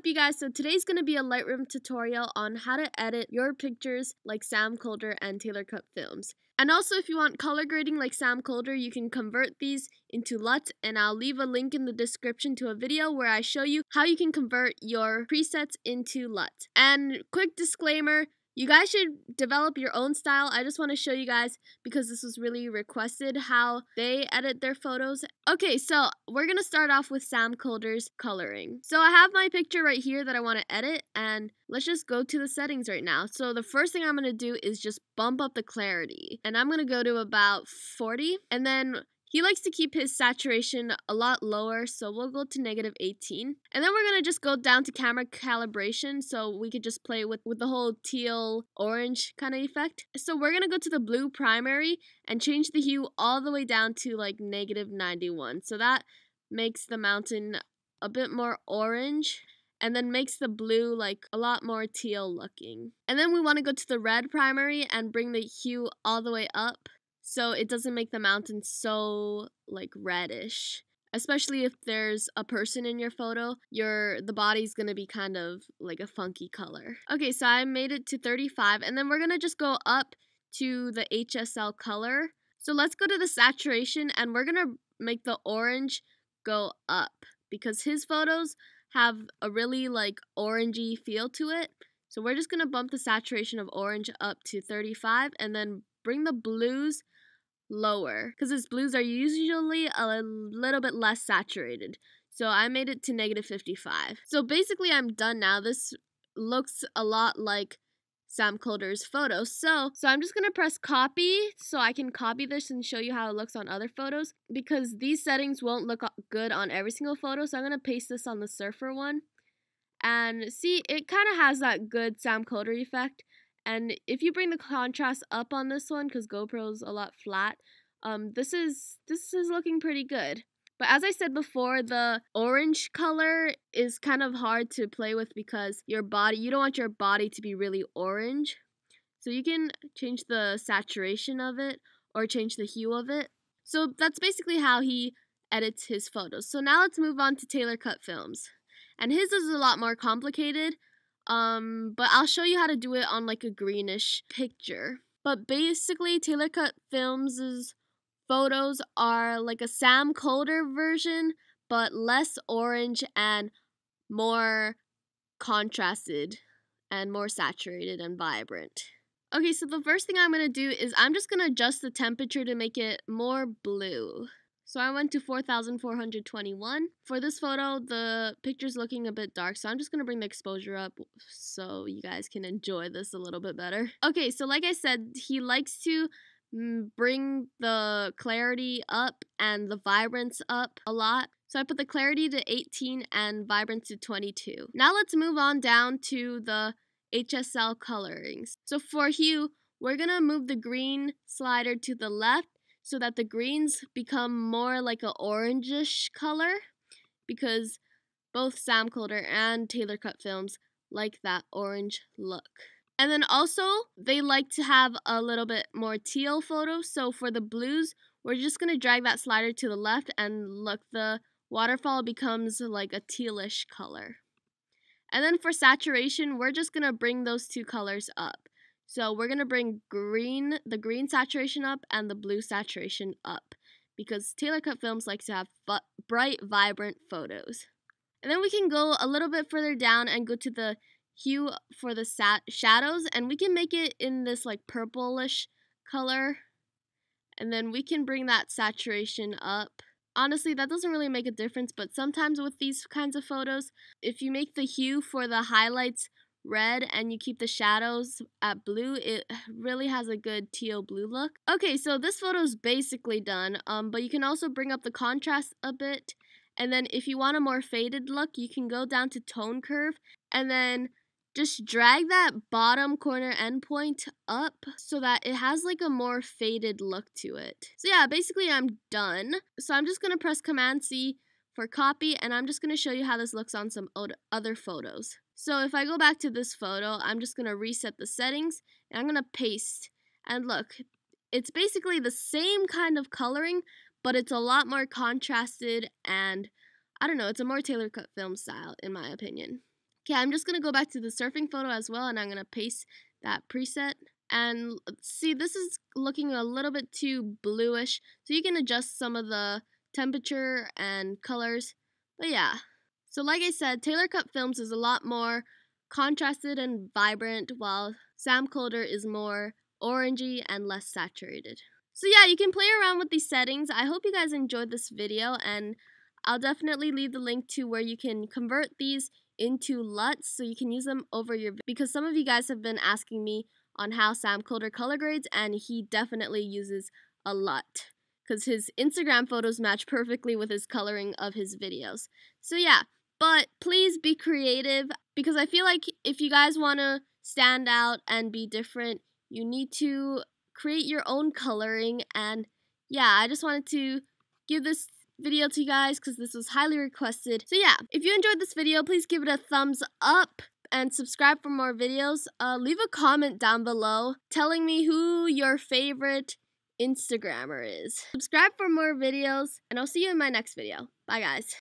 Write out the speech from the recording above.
up, you guys? So today's going to be a Lightroom tutorial on how to edit your pictures like Sam Kolder and TaylorCutFilms. And also, if you want color grading like Sam Kolder, you can convert these into LUTS, and I'll leave a link in the description to a video where I show you how you can convert your presets into LUTS. And quick disclaimer, you guys should develop your own style. I just want to show you guys, because this was really requested, how they edit their photos. Okay, so we're going to start off with Sam Kolder's coloring. So I have my picture right here that I want to edit, and let's just go to the settings right now. So the first thing I'm going to do is just bump up the clarity. And I'm going to go to about 40. And then he likes to keep his saturation a lot lower, so we'll go to -18. And then we're going to just go down to camera calibration, so we could just play with the whole teal orange kind of effect. So we're going to go to the blue primary and change the hue all the way down to like -91. So that makes the mountain a bit more orange, and then makes the blue like a lot more teal looking. And then we want to go to the red primary and bring the hue all the way up, so it doesn't make the mountain so like reddish. Especially if there's a person in your photo, the body's gonna be kind of like a funky color. Okay, so I made it to 35, and then we're gonna just go up to the HSL color. So let's go to the saturation, and we're gonna make the orange go up, because his photos have a really like orangey feel to it. So we're just gonna bump the saturation of orange up to 35, and then bring the blues lower, because his blues are usually a little bit less saturated. So I made it to -55. So basically I'm done now. This looks a lot like Sam Kolder's photo. So I'm just going to press copy so I can copy this and show you how it looks on other photos, because these settings won't look good on every single photo. So I'm going to paste this on the surfer one. And see, it kind of has that good Sam Kolder effect. And if you bring the contrast up on this one, because GoPro's a lot flat, this is looking pretty good. But as I said before, the orange color is kind of hard to play with, because you don't want your body to be really orange. So you can change the saturation of it or change the hue of it. So that's basically how he edits his photos. So now let's move on to TaylorCutFilms. And his is a lot more complicated. But I'll show you how to do it on like a greenish picture. But basically, TaylorCutFilms' photos are like a Sam Kolder version, but less orange and more contrasted and more saturated and vibrant. Okay, so the first thing I'm going to do is I'm just going to adjust the temperature to make it more blue. So I went to 4,421. For this photo, the picture's looking a bit dark, so I'm just going to bring the exposure up so you guys can enjoy this a little bit better. Okay, so like I said, he likes to bring the clarity up and the vibrance up a lot. So I put the clarity to 18 and vibrance to 22. Now let's move on down to the HSL colorings. So for hue, we're going to move the green slider to the left, so that the greens become more like an orangish color, because both Sam Kolder and TaylorCutFilms like that orange look. And then also, they like to have a little bit more teal photos. So for the blues, we're just going to drag that slider to the left, and look, the waterfall becomes like a tealish color. And then for saturation, we're just going to bring those two colors up. So we're going to bring the green saturation up and the blue saturation up, because TaylorCutFilms likes to have bright, vibrant photos. And then we can go a little bit further down and go to the hue for the shadows, and we can make it in this like purplish color. And then we can bring that saturation up. Honestly, that doesn't really make a difference, but sometimes with these kinds of photos, if you make the hue for the highlights red and you keep the shadows at blue, it really has a good teal blue look. Okay, so this photo is basically done, but you can also bring up the contrast a bit, and then if you want a more faded look, you can go down to tone curve and then just drag that bottom corner endpoint up so that it has like a more faded look to it. So yeah, basically I'm done. So I'm just going to press Command C for copy, and I'm just going to show you how this looks on some other photos. So if I go back to this photo, I'm just going to reset the settings, and I'm going to paste. And look, it's basically the same kind of coloring, but it's a lot more contrasted, and I don't know, it's a more TaylorCutFilms style in my opinion. Okay, I'm just going to go back to the surfing photo as well, and I'm going to paste that preset. And see, this is looking a little bit too bluish, so you can adjust some of the temperature and colors. But yeah, so like I said, TaylorCutFilms is a lot more contrasted and vibrant, while Sam Kolder is more orangey and less saturated. So yeah, you can play around with these settings. I hope you guys enjoyed this video, and I'll definitely leave the link to where you can convert these into LUTs so you can use them over your, because some of you guys have been asking me on how Sam Kolder color grades, and he definitely uses a LUT because his Instagram photos match perfectly with his coloring of his videos. So yeah, but please be creative, because I feel like if you guys want to stand out and be different, you need to create your own coloring. And yeah, I just wanted to give this video to you guys because this was highly requested. So yeah, if you enjoyed this video, please give it a thumbs up and subscribe for more videos. Leave a comment down below telling me who your favorite Instagrammer is. Subscribe for more videos, and I'll see you in my next video. Bye guys.